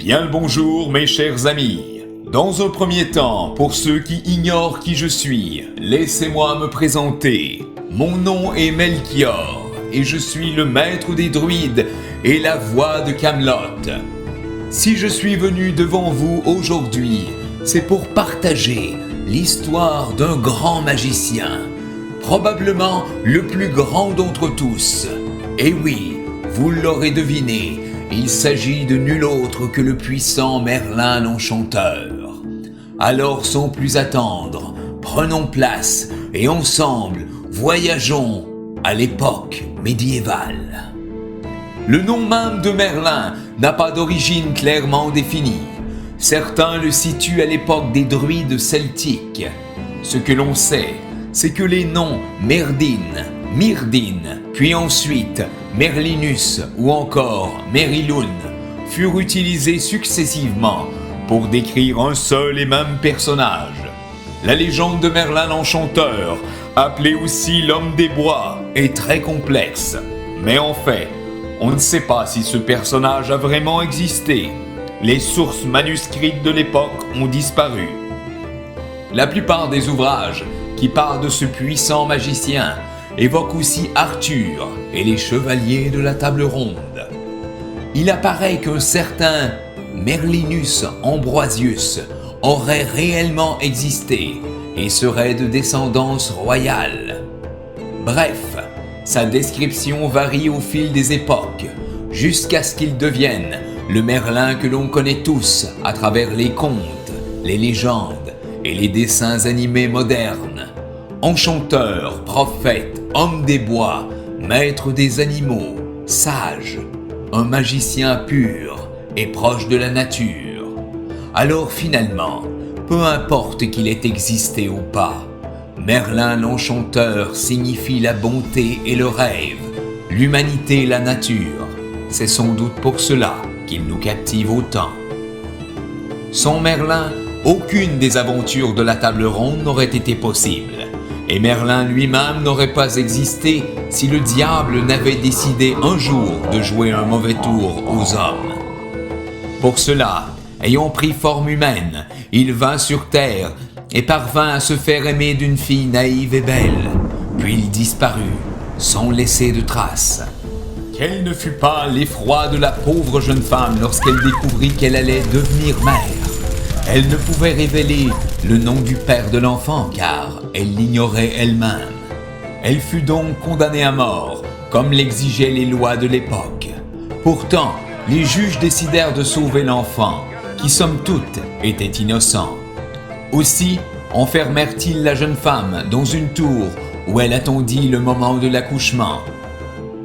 Bien le bonjour mes chers amis. Dans un premier temps, pour ceux qui ignorent qui je suis, laissez-moi me présenter. Mon nom est Melchior, et je suis le maître des druides et la voix de Camelot. Si je suis venu devant vous aujourd'hui, c'est pour partager l'histoire d'un grand magicien, probablement le plus grand d'entre tous. Et oui, vous l'aurez deviné, il s'agit de nul autre que le puissant Merlin l'Enchanteur. Alors sans plus attendre, prenons place et ensemble voyageons à l'époque médiévale. Le nom même de Merlin n'a pas d'origine clairement définie. Certains le situent à l'époque des druides celtiques. Ce que l'on sait, c'est que les noms Merdin, Myrdin, puis ensuite Merlinus ou encore Merilun furent utilisés successivement pour décrire un seul et même personnage. La légende de Merlin l'Enchanteur, appelé aussi l'Homme des Bois, est très complexe. Mais en fait, on ne sait pas si ce personnage a vraiment existé. Les sources manuscrites de l'époque ont disparu. La plupart des ouvrages qui parlent de ce puissant magicien évoquent aussi Arthur et les chevaliers de la table ronde. Il apparaît qu'un certain Merlinus Ambrosius aurait réellement existé et serait de descendance royale. Bref, sa description varie au fil des époques, jusqu'à ce qu'il devienne le Merlin que l'on connaît tous à travers les contes, les légendes et les dessins animés modernes. Enchanteur, prophète, homme des bois, maître des animaux, sage, un magicien pur et proche de la nature. Alors finalement, peu importe qu'il ait existé ou pas, Merlin l'Enchanteur signifie la bonté et le rêve, l'humanité et la nature. C'est sans doute pour cela qu'il nous captive autant. Sans Merlin, aucune des aventures de la table ronde n'aurait été possible. Et Merlin lui-même n'aurait pas existé si le diable n'avait décidé un jour de jouer un mauvais tour aux hommes. Pour cela, ayant pris forme humaine, il vint sur terre et parvint à se faire aimer d'une fille naïve et belle. Puis il disparut, sans laisser de traces. Quel ne fut pas l'effroi de la pauvre jeune femme lorsqu'elle découvrit qu'elle allait devenir mère. Elle ne pouvait révéler le nom du père de l'enfant car elle l'ignorait elle-même. Elle fut donc condamnée à mort, comme l'exigeaient les lois de l'époque. Pourtant, les juges décidèrent de sauver l'enfant, qui somme toute était innocent. Aussi enfermèrent-ils la jeune femme dans une tour où elle attendit le moment de l'accouchement.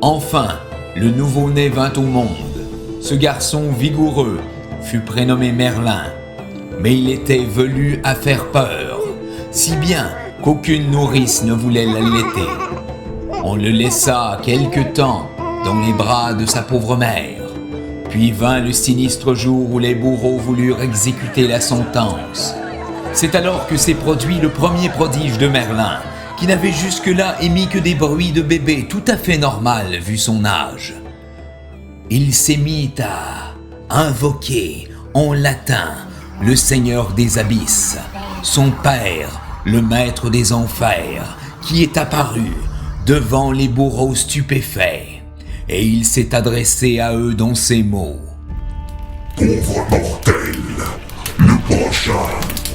Enfin, le nouveau-né vint au monde. Ce garçon vigoureux fut prénommé Merlin. Mais il était velu à faire peur, si bien qu'aucune nourrice ne voulait l'allaiter. On le laissa quelque temps dans les bras de sa pauvre mère. Puis vint le sinistre jour où les bourreaux voulurent exécuter la sentence. C'est alors que s'est produit le premier prodige de Merlin, qui n'avait jusque-là émis que des bruits de bébé tout à fait normal vu son âge. Il s'est mis à invoquer en latin le Seigneur des Abysses, son père, le maître des enfers, qui est apparu devant les bourreaux stupéfaits, et il s'est adressé à eux dans ces mots. Pauvres mortels, le prochain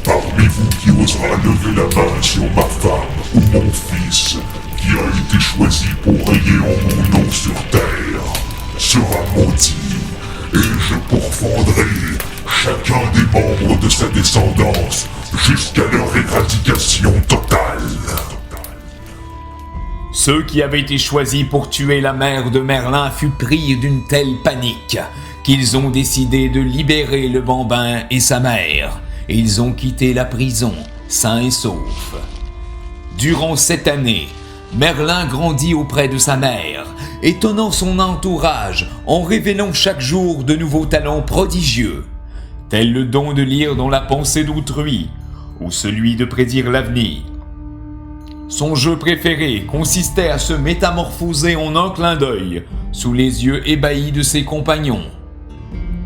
parmi vous qui osera lever la main sur ma femme ou mon fils, qui a été choisi pour rayer en mon nom sur terre, sera maudit, et je pourfendrai chacun des membres de sa descendance jusqu'à leur éradication totale. Ceux qui avaient été choisis pour tuer la mère de Merlin furent pris d'une telle panique qu'ils ont décidé de libérer le bambin et sa mère, et ils ont quitté la prison, sains et saufs. Durant cette année, Merlin grandit auprès de sa mère, étonnant son entourage en révélant chaque jour de nouveaux talents prodigieux, tel le don de lire dans la pensée d'autrui, ou celui de prédire l'avenir. Son jeu préféré consistait à se métamorphoser en un clin d'œil, sous les yeux ébahis de ses compagnons.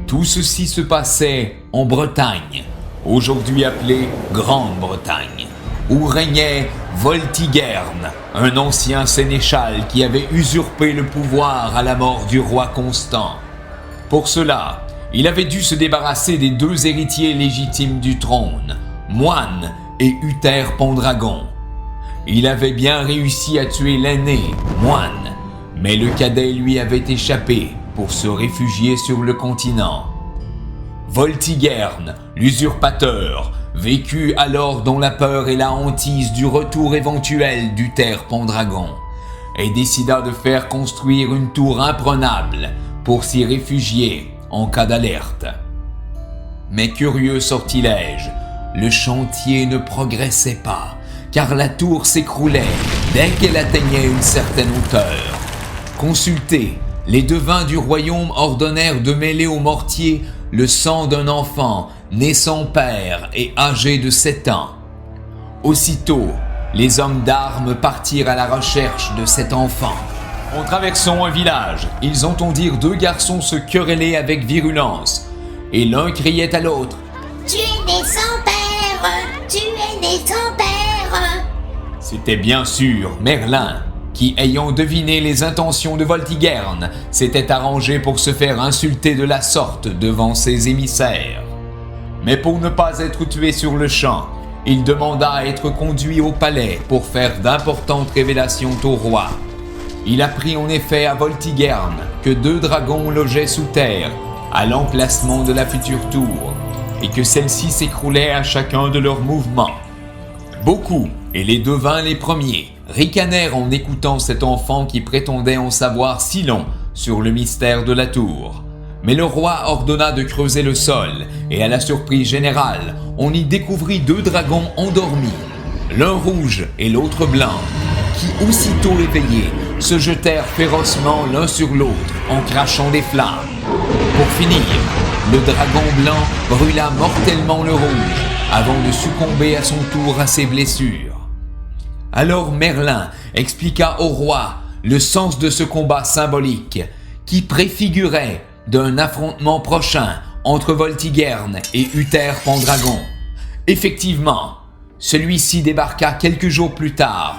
Tout ceci se passait en Bretagne, aujourd'hui appelée Grande-Bretagne, où régnait Voltigern, un ancien sénéchal qui avait usurpé le pouvoir à la mort du roi Constant. Pour cela, il avait dû se débarrasser des deux héritiers légitimes du trône, Moine et Uther Pendragon. Il avait bien réussi à tuer l'aîné, Moine, mais le cadet lui avait échappé pour se réfugier sur le continent. Voltigern, l'usurpateur, vécut alors dans la peur et la hantise du retour éventuel d'Uther Pendragon et décida de faire construire une tour imprenable pour s'y réfugier en cas d'alerte. Mais curieux sortilège, le chantier ne progressait pas, car la tour s'écroulait dès qu'elle atteignait une certaine hauteur. Consultés, les devins du royaume ordonnèrent de mêler au mortier le sang d'un enfant né sans père et âgé de 7 ans. Aussitôt, les hommes d'armes partirent à la recherche de cet enfant. En traversant un village, ils entendirent 2 garçons se quereller avec virulence, et l'un criait à l'autre « Tu es né sans père! Tu es né sans père !» C'était bien sûr Merlin, qui, ayant deviné les intentions de Voltigern, s'était arrangé pour se faire insulter de la sorte devant ses émissaires. Mais pour ne pas être tué sur le champ, il demanda à être conduit au palais pour faire d'importantes révélations au roi. Il apprit en effet à Voltigern que 2 dragons logeaient sous terre, à l'emplacement de la future tour, et que celle-ci s'écroulait à chacun de leurs mouvements. Beaucoup, et les devins les premiers, ricanèrent en écoutant cet enfant qui prétendait en savoir si long sur le mystère de la tour. Mais le roi ordonna de creuser le sol, et à la surprise générale, on y découvrit 2 dragons endormis, l'un rouge et l'autre blanc, qui aussitôt éveillés, se jetèrent férocement l'un sur l'autre en crachant des flammes. Pour finir, le dragon blanc brûla mortellement le rouge avant de succomber à son tour à ses blessures. Alors Merlin expliqua au roi le sens de ce combat symbolique qui préfigurait d'un affrontement prochain entre Voltigern et Uther Pendragon. Effectivement, celui-ci débarqua quelques jours plus tard,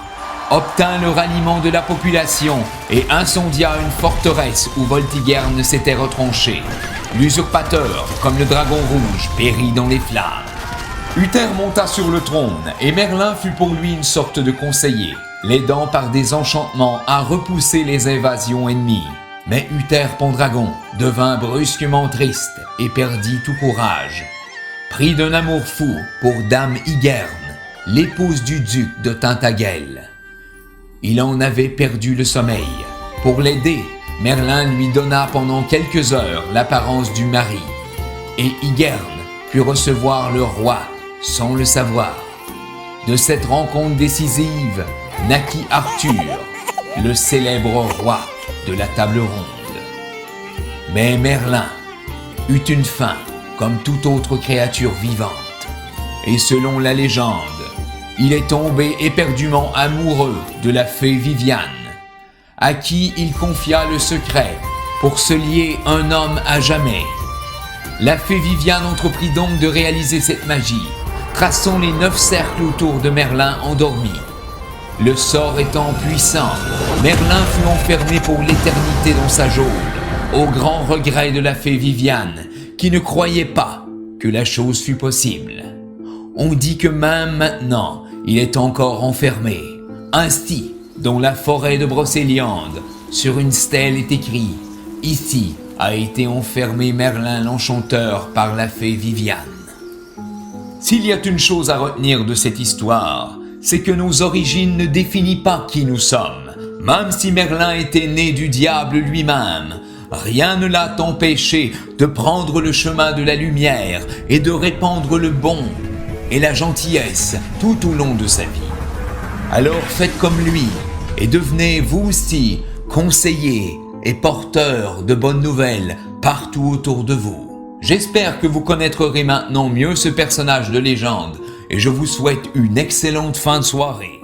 obtint le ralliement de la population et incendia une forteresse où Voltigern s'était retranché. L'usurpateur, comme le dragon rouge, périt dans les flammes. Uther monta sur le trône et Merlin fut pour lui une sorte de conseiller, l'aidant par des enchantements à repousser les invasions ennemies. Mais Uther Pendragon devint brusquement triste et perdit tout courage. Pris d'un amour fou pour Dame Hygern, l'épouse du duc de Tintagel, il en avait perdu le sommeil. Pour l'aider, Merlin lui donna pendant quelques heures l'apparence du mari, et Hygern put recevoir le roi sans le savoir. De cette rencontre décisive naquit Arthur, le célèbre roi de la table ronde. Mais Merlin eut une fin comme toute autre créature vivante, et selon la légende, il est tombé éperdument amoureux de la fée Viviane, à qui il confia le secret pour se lier un homme à jamais. La fée Viviane entreprit donc de réaliser cette magie, traçant les 9 cercles autour de Merlin endormi. Le sort étant puissant, Merlin fut enfermé pour l'éternité dans sa geôle, au grand regret de la fée Viviane, qui ne croyait pas que la chose fût possible. On dit que même maintenant, il est encore enfermé. Ainsi, dans la forêt de Brocéliande, sur une stèle est écrit « Ici a été enfermé Merlin l'Enchanteur par la fée Viviane ». S'il y a une chose à retenir de cette histoire, c'est que nos origines ne définissent pas qui nous sommes. Même si Merlin était né du diable lui-même, rien ne l'a empêché de prendre le chemin de la lumière et de répandre le bon et la gentillesse tout au long de sa vie. Alors faites comme lui et devenez vous aussi conseillers et porteurs de bonnes nouvelles partout autour de vous. J'espère que vous connaîtrez maintenant mieux ce personnage de légende et je vous souhaite une excellente fin de soirée.